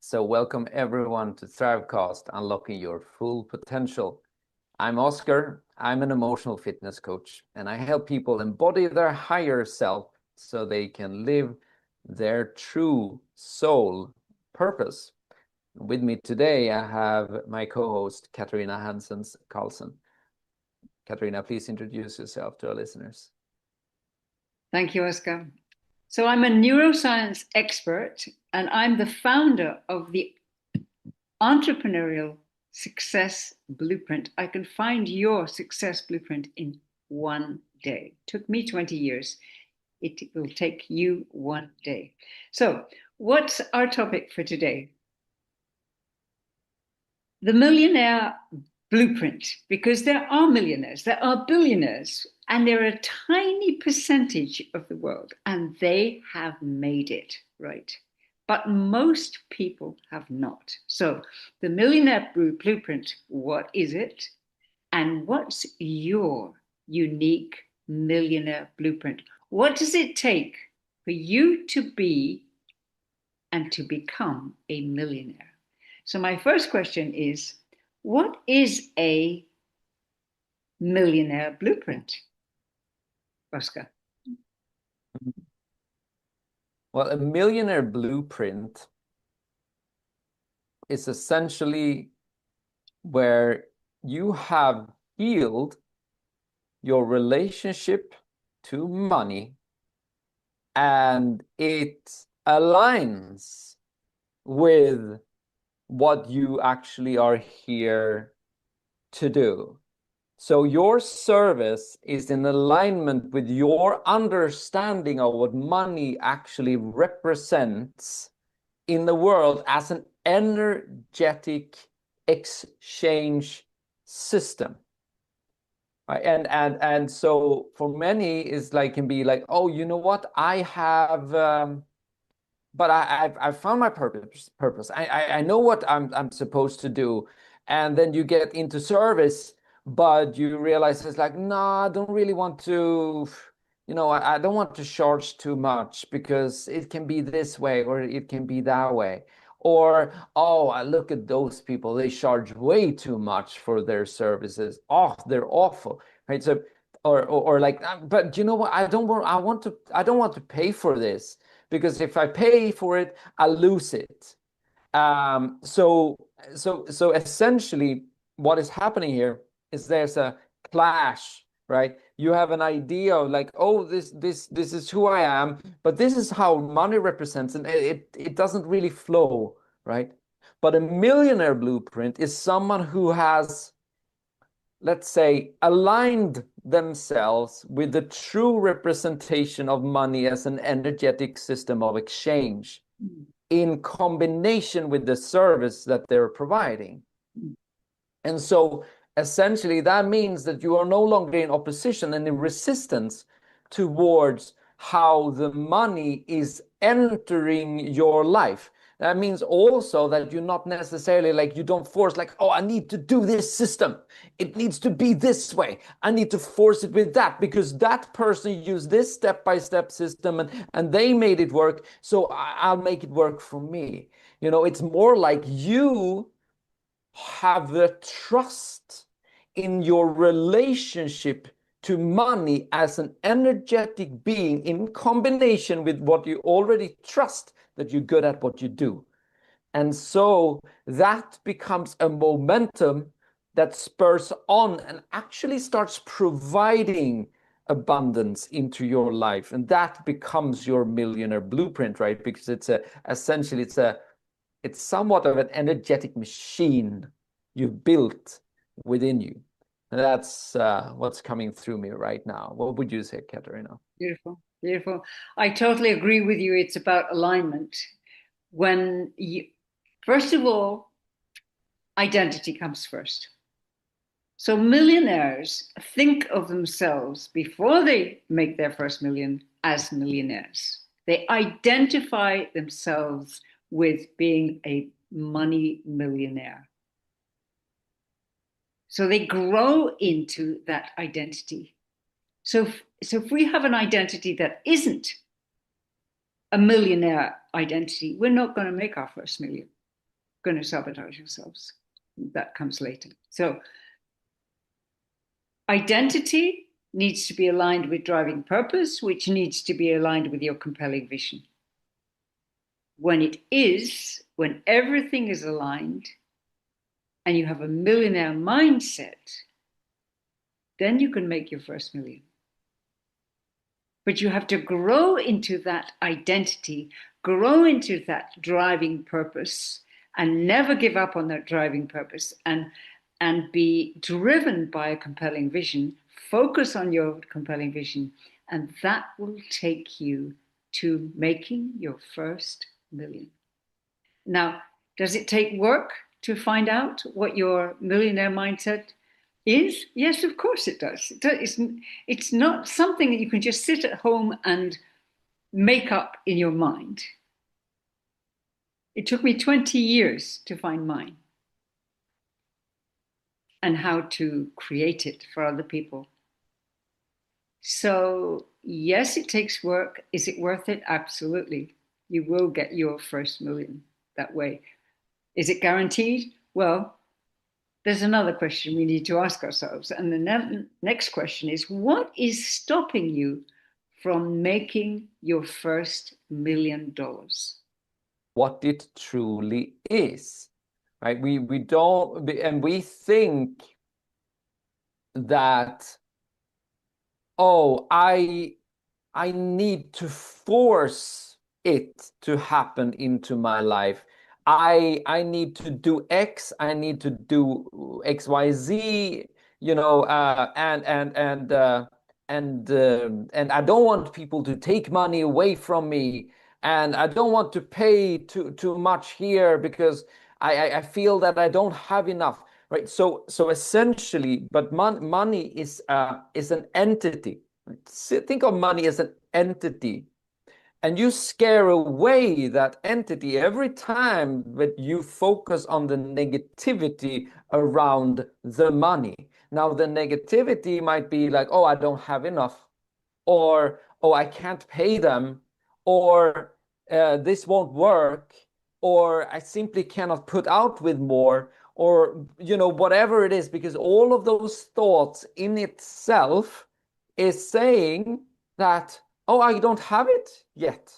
So welcome everyone to ThriveCast, Unlocking Your Full Potential. I'm Oscar. I'm an emotional fitness coach, and I help people embody their higher self so they can live their true soul purpose. With me today, I have my co-host, Katarina Hanssens Carlsson. Katarina, please introduce yourself to our listeners. Thank you, Oscar. So I'm a neuroscience expert, and I'm the founder of the Entrepreneurial Success Blueprint. I can find your success blueprint in one day. It took me 20 years. It will take you one day. So what's our topic for today? The Millionaire Blueprint, because there are millionaires, there are billionaires, and they're a tiny percentage of the world, and they have made it, right? But most people have not. So the Millionaire Blueprint, what is it? And what's your unique millionaire blueprint? What does it take for you to be and to become a millionaire? So my first question is, what is a millionaire blueprint, Oscar? Well, a millionaire blueprint is essentially where you have healed your relationship to money and it aligns with what you actually are here to do. So your service is in alignment with your understanding of what money actually represents in the world as an energetic exchange system. Right? And so for many it's like can be like, oh, you know what, I have but I've found my purpose. I know what I'm supposed to do. And then you get into service, but you realize it's like, nah, I don't really want to, I don't want to charge too much because it can be this way or it can be that way. Or, oh, I look at those people, they charge way too much for their services. Oh, they're awful, right? So, or like, but you know what? I don't want to pay for this, because if I pay for it, I lose it. So essentially, what is happening here is there's a clash, right? You have an idea of like, oh, this is who I am, but this is how money represents, and it doesn't really flow, right? But a millionaire blueprint is someone who has, let's say, aligned themselves with the true representation of money as an energetic system of exchange in combination with the service that they're providing. And so essentially that means that you are no longer in opposition and in resistance towards how the money is entering your life. That means also that you're not necessarily like, you don't force like, oh, I need to do this system. It needs to be this way. I need to force it with that because that person used this step-by-step system and they made it work. So I'll make it work for me. It's more like you have the trust in your relationship to money as an energetic being in combination with what you already trust that you're good at what you do. And so that becomes a momentum that spurs on and actually starts providing abundance into your life. And that becomes your millionaire blueprint, right? Because it's somewhat of an energetic machine you've built within you. And that's what's coming through me right now. What would you say, Katarina? Beautiful, beautiful. I totally agree with you. It's about alignment. First of all, identity comes first. So millionaires think of themselves before they make their first million as millionaires. They identify themselves with being a money millionaire. So they grow into that identity. So if we have an identity that isn't a millionaire identity, we're not going to make our first million. going to sabotage yourselves. That comes later. So identity needs to be aligned with driving purpose, which needs to be aligned with your compelling vision. When it is, when everything is aligned and you have a millionaire mindset, then you can make your first million. But you have to grow into that identity, grow into that driving purpose, and never give up on that driving purpose, and be driven by a compelling vision. Focus on your compelling vision, and that will take you to making your first million. Now, does it take work to find out what your millionaire mindset is? Yes, of course it does. It's not something that you can just sit at home and make up in your mind. It took me 20 years to find mine and how to create it for other people. So, yes, it takes work. Is it worth it? Absolutely. You will get your first million that way. Is it guaranteed? Well, there's another question we need to ask ourselves. And the next question is, what is stopping you from making your first $1 million? What it truly is, right? We don't, and we think that, oh, I need to force it to happen into my life. I need to do X, I need to do XYZ, and I don't want people to take money away from me, and I don't want to pay too much here because I feel that I don't have enough, right? So essentially, but money is an entity. Think of money as an entity, and you scare away that entity every time that you focus on the negativity around the money. Now, the negativity might be like, oh, I don't have enough, or oh, I can't pay them, or this won't work, or I simply cannot put out with more, or whatever it is, because all of those thoughts in itself is saying that, oh, I don't have it yet.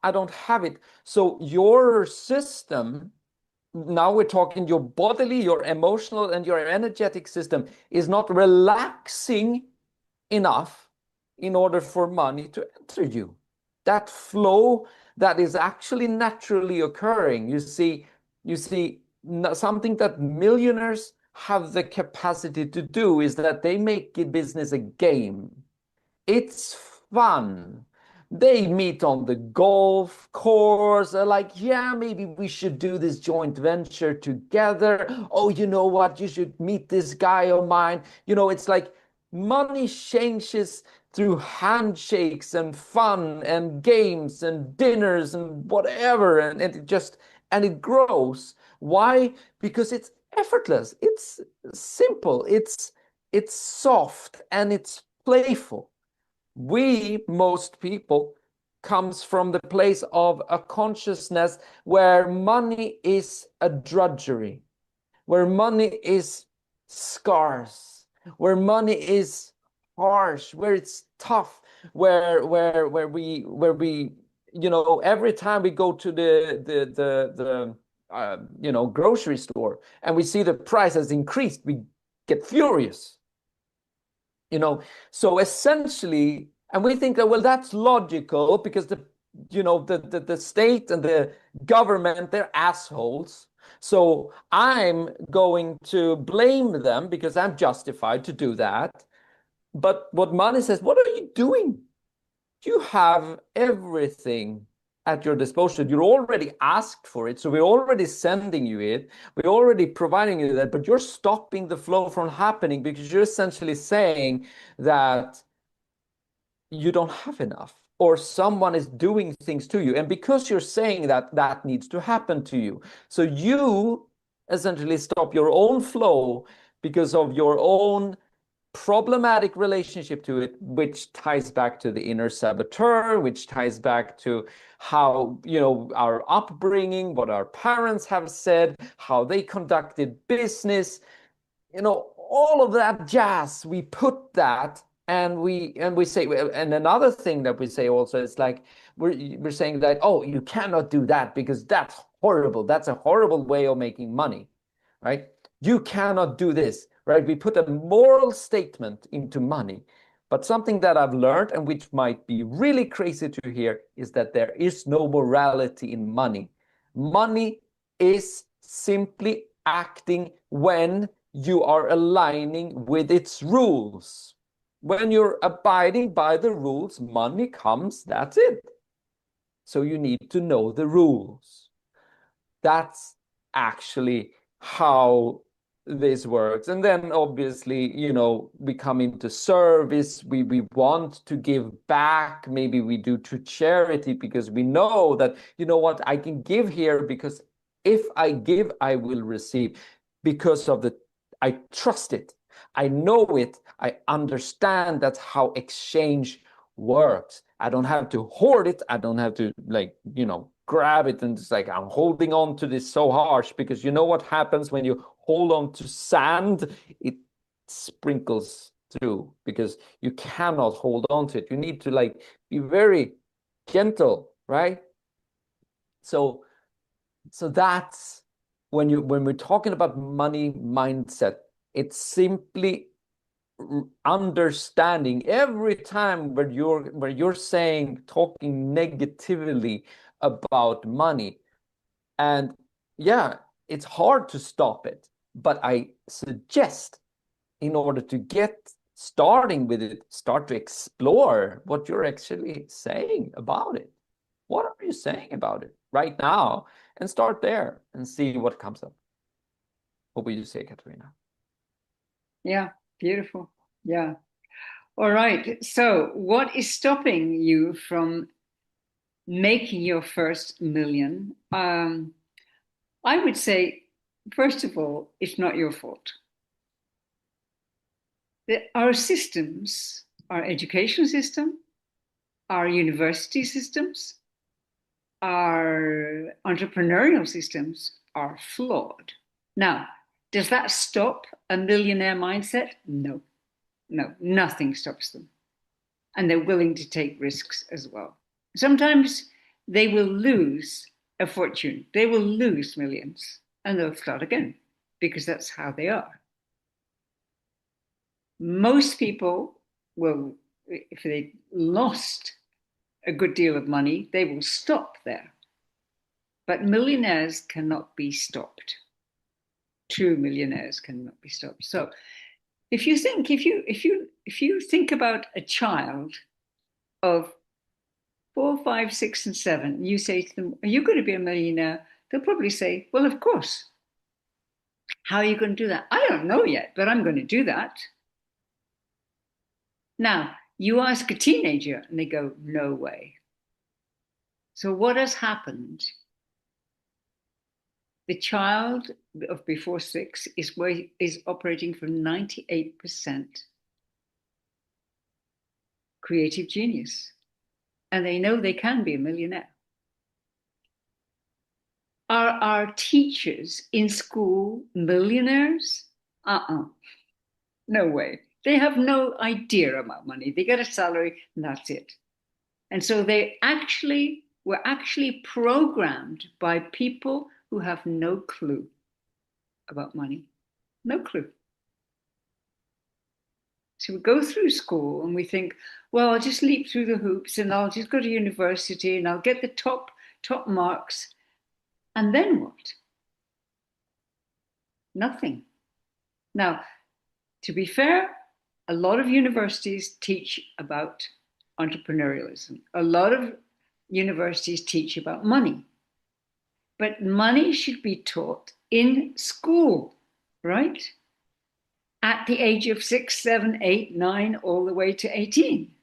I don't have it. So your system, now we're talking your bodily, your emotional, and your energetic system, is not relaxing enough in order for money to enter you. That flow that is actually naturally occurring. You see, something that millionaires have the capacity to do is that they make business a game. It's fun. They meet on the golf course. They're like, yeah, maybe we should do this joint venture together. Oh, you know what? You should meet this guy of mine. It's like money changes through handshakes and fun and games and dinners and whatever. And it grows. Why? Because it's effortless. It's simple. It's soft and it's playful. Most people, comes from the place of a consciousness where money is a drudgery, where money is scarce, where money is harsh, where it's tough, where we every time we go to the grocery store and we see the price has increased, we get furious. So essentially, and we think that, well, that's logical because the state and the government, they're assholes. So I'm going to blame them because I'm justified to do that. But what money says, what are you doing? You have everything at your disposal. You're already asked for it. So we're already sending you it. We're already providing you that, but you're stopping the flow from happening because you're essentially saying that you don't have enough, or someone is doing things to you. And because you're saying that, that needs to happen to you. So you essentially stop your own flow because of your own problematic relationship to it, which ties back to the inner saboteur, which ties back to how, our upbringing, what our parents have said, how they conducted business, all of that jazz. We put that, and we say, and another thing that we say also is like, we're saying that, oh, you cannot do that because that's horrible. That's a horrible way of making money, right? You cannot do this, right? We put a moral statement into money. But something that I've learned, and which might be really crazy to hear, is that there is no morality in money. Money is simply acting when you are aligning with its rules. When you're abiding by the rules, money comes, that's it. So you need to know the rules. That's actually how this works. And then obviously, we come into service. We want to give back. Maybe we do to charity because we know that, what, I can give here because if I give, I will receive, because of I trust it. I know it. I understand that's how exchange works. I don't have to hoard it. I don't have to grab it and it's like I'm holding on to this so harsh, because you know what happens when you hold on to sand? It sprinkles through because you cannot hold on to it. You need to be very gentle, right? So that's when we're talking about money mindset, it's simply understanding every time where you're talking negatively about money. And yeah, it's hard to stop it, but I suggest, in order to get starting with it, start to explore what you're actually saying about it. What are you saying about it right now? And start there and see what comes up. What would you say, Katarina? Yeah, beautiful. Yeah. All right. So, what is stopping you from making your first million? I would say, first of all, it's not your fault. Our systems, our education system, our university systems, our entrepreneurial systems are flawed. Now, does that stop a millionaire mindset? No, nothing stops them. And they're willing to take risks as well. Sometimes they will lose a fortune, they will lose millions, and they'll start again because that's how they are. Most people will, if they lost a good deal of money, they will stop there. But millionaires cannot be stopped. True millionaires cannot be stopped. So if you think about a child of 4, 5, 6, and 7, you say to them, "Are you going to be a millionaire?" They'll probably say, "Well, of course." How are you going to do that? I don't know yet, but I'm going to do that. Now, you ask a teenager and they go, "No way." So what has happened? The child of before 6 is operating from 98% creative genius. And they know they can be a millionaire. Are our teachers in school millionaires? No way. They have no idea about money. They get a salary and that's it. And so were actually programmed by people who have no clue about money. No clue. So we go through school and we think, well, I'll just leap through the hoops and I'll just go to university and I'll get the top marks. And then what? Nothing. Now, to be fair, a lot of universities teach about entrepreneurialism. A lot of universities teach about money. But money should be taught in school, right? At the age of 6, 7, 8, 9, all the way to 18.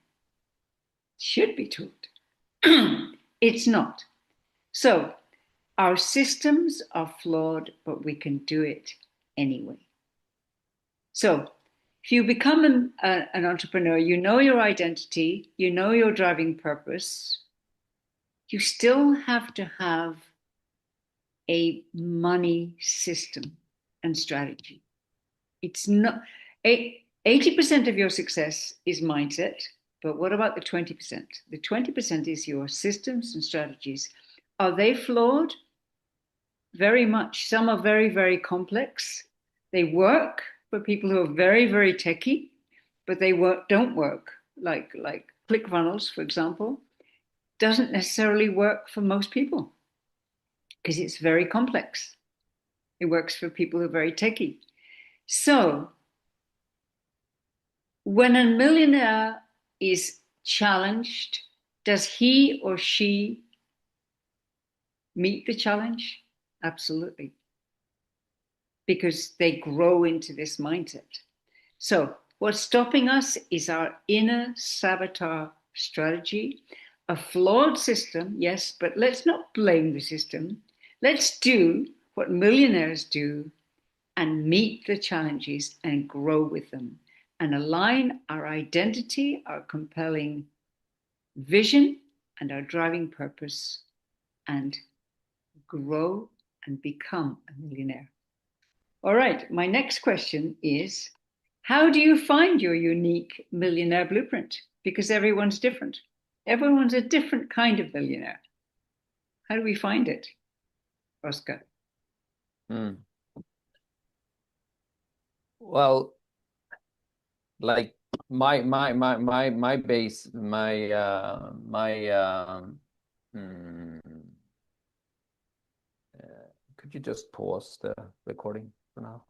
Should be taught. It's not. So our systems are flawed, but we can do it anyway. So if you become an entrepreneur, you know your identity, you know your driving purpose, you still have to have a money system and strategy. It's not 80% of your success is mindset, but what about the 20%? The 20% is your systems and strategies. Are they flawed? Very much. Some are very, very complex. They work for people who are very, very techy, but they don't work. Like ClickFunnels, for example, doesn't necessarily work for most people because it's very complex. It works for people who are very techy. So when a millionaire is challenged, does he or she meet the challenge? Absolutely. Because they grow into this mindset. So what's stopping us is our inner sabotage strategy, a flawed system, yes, but let's not blame the system. Let's do what millionaires do and meet the challenges and grow with them and align our identity, our compelling vision, and our driving purpose and grow and become a millionaire. All right, my next question is, how do you find your unique millionaire blueprint? Because everyone's different. Everyone's a different kind of millionaire. How do we find it, Oscar? Well, like my base, could you just pause the recording for now?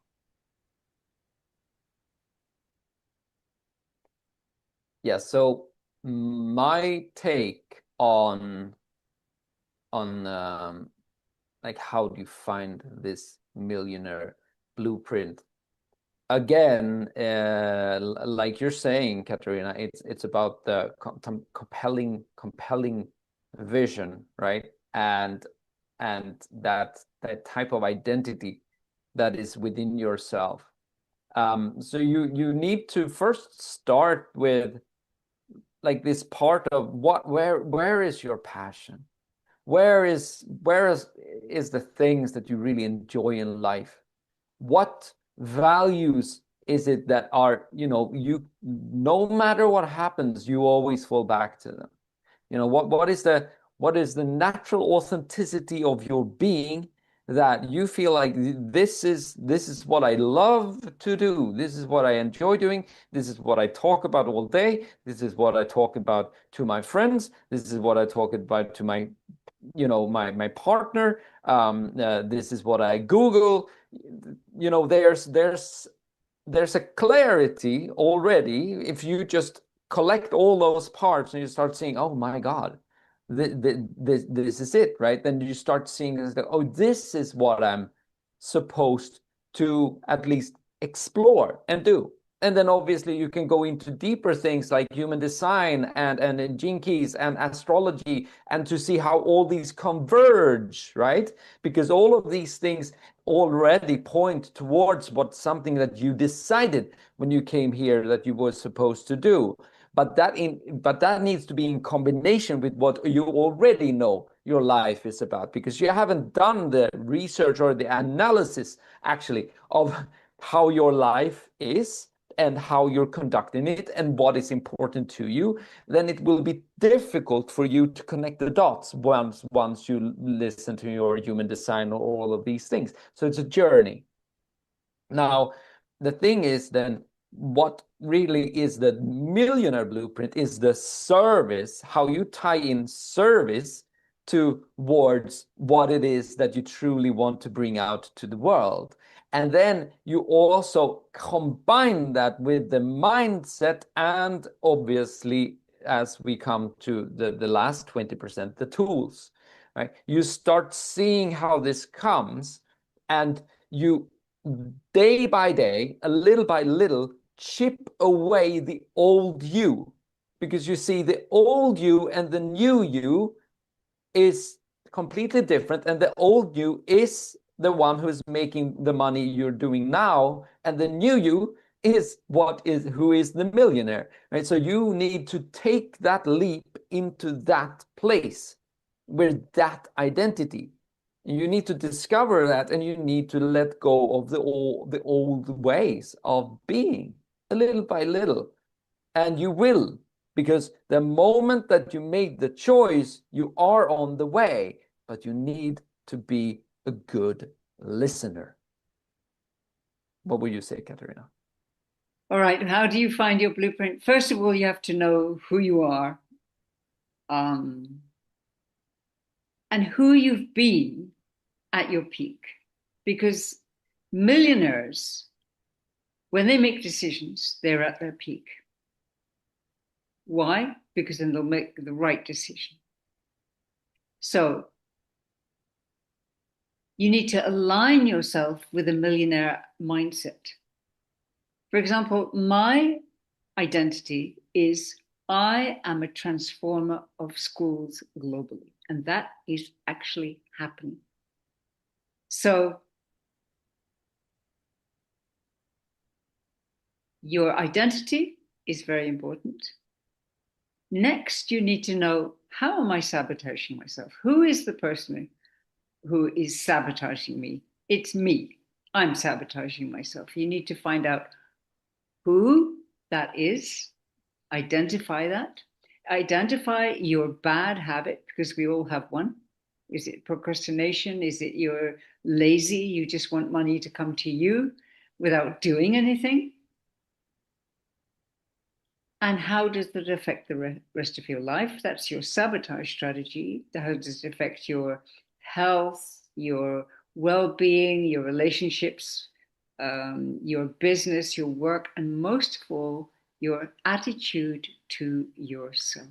Yeah, so my take on like how do you find this millionaire blueprint? Again, like you're saying, Katarina, it's about the compelling vision, right? And that type of identity that is within yourself. So you need to first start with like this part of where is your passion? Where is the things that you really enjoy in life? What values is it that are, you, no matter what happens, you always fall back to them? What is the natural authenticity of your being that you feel like this is what I love to do, this is what I enjoy doing, this is what I talk about all day, this is what I talk about to my friends, this is what I talk about to my my partner, this is what I Google. There's a clarity already if you just collect all those parts and you start seeing, oh my God, this is it, right? Then you start seeing, oh, this is what I'm supposed to at least explore and do. And then obviously you can go into deeper things like human design and gene keys and astrology, and to see how all these converge, right? Because all of these things already point towards something that you decided when you came here that you were supposed to do. But that needs to be in combination with what you already know your life is about, because you haven't done the research or the analysis actually of how your life is and how you're conducting it and what is important to you. Then it will be difficult for you to connect the dots once you listen to your human design or all of these things. So it's a journey. Now, the thing is then, what really is the millionaire blueprint is the service, how you tie in service towards what it is that you truly want to bring out to the world. And then you also combine that with the mindset, and obviously, as we come to the last 20%, the tools, right? You start seeing how this comes, and you day by day, a little by little, chip away the old you, because you see the old you and the new you is completely different, and the old you is the one who is making the money you're doing now, and the new you is who is the millionaire, right? So you need to take that leap into that place where that identity. You need to discover that, and you need to let go of the old ways of being, a little by little. And you will, because the moment that you made the choice, you are on the way, but you need to be a good listener. What would you say, Katarina? All right. How do you find your blueprint? First of all, you have to know who you are, and who you've been at your peak. Because millionaires, when they make decisions, they're at their peak. Why? Because then they'll make the right decision. So you need to align yourself with a millionaire mindset. For example, my identity is I am a transformer of schools globally, and that is actually happening. So your identity is very important. Next, you need to know, how am I sabotaging myself? Who is the person who is sabotaging me? It's me. I'm sabotaging myself. You need to find out who that is, identify that, identify your bad habit, because we all have one. Is it procrastination? Is it you're lazy? You just want money to come to you without doing anything? And how does that affect the rest of your life? That's your sabotage strategy. How does it affect your health, your well-being, your relationships, your business, your work, and most of all, your attitude to yourself,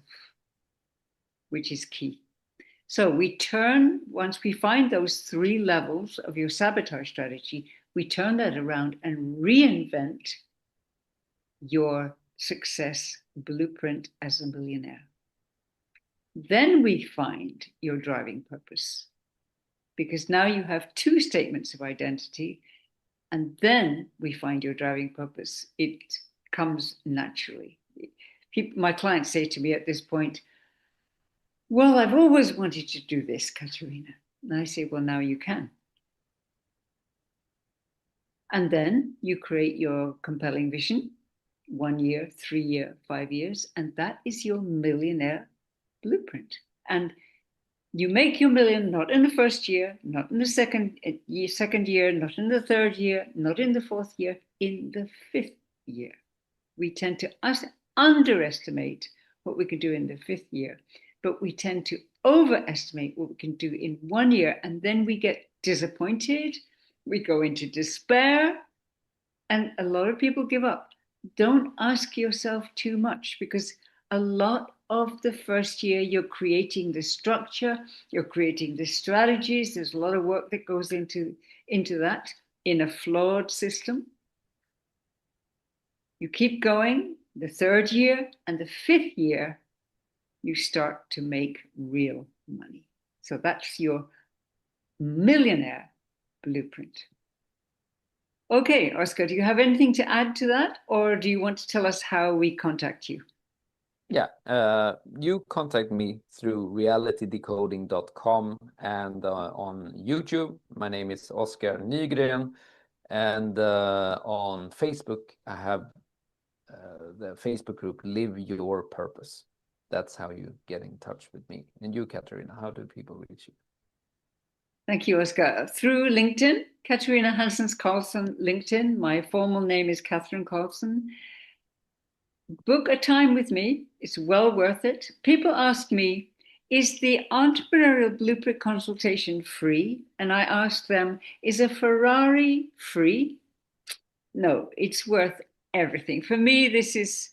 which is key. So we turn, once we find those 3 levels of your sabotage strategy, we turn that around and reinvent your success blueprint as a millionaire. Then we find your driving purpose, because now you have 2 statements of identity, and then we find your driving purpose. It comes naturally. My clients say to me at this point, well, I've always wanted to do this, Katarina. And I say, well, now you can. And then you create your compelling vision, 1 year, 3 year, 5 years, and that is your millionaire blueprint. And you make your million not in the first year, not in the second year, not in the third year, not in the fourth year, in the 5th year. We tend to underestimate what we can do in the 5th year, but we tend to overestimate what we can do in 1 year, and then we get disappointed, we go into despair, and a lot of people give up. Don't ask yourself too much, because a lot of the first year you're creating the structure, you're creating the strategies. There's a lot of work that goes into that in a flawed system. You keep going, the 3rd year and the 5th year, you start to make real money. So that's your millionaire blueprint. Okay, Oscar, do you have anything to add to that? Or do you want to tell us how we contact you? Yeah, you contact me through realitydecoding.com, and on YouTube, my name is Oscar Nygren, and on Facebook, I have the Facebook group Live Your Purpose. That's how you get in touch with me. And you, Katarina, how do people reach you? Thank you, Oscar. Through LinkedIn, Katarina Hanssens Carlsson, LinkedIn. My formal name is Katherine Carlsson. Book a time with me. It's well worth it. People ask me, is the Entrepreneurial Blueprint consultation free? And I ask them, is a Ferrari free? No, it's worth everything. For me, this is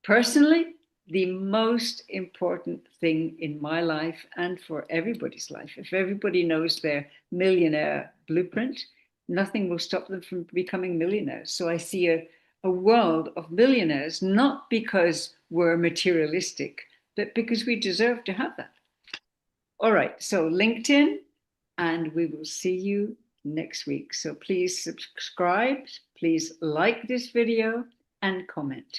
personally the most important thing in my life and for everybody's life. If everybody knows their millionaire blueprint, nothing will stop them from becoming millionaires. So I see a world of millionaires, not because we're materialistic, but because we deserve to have that. All right, so LinkedIn, and we will see you next week. So please subscribe, please like this video and comment.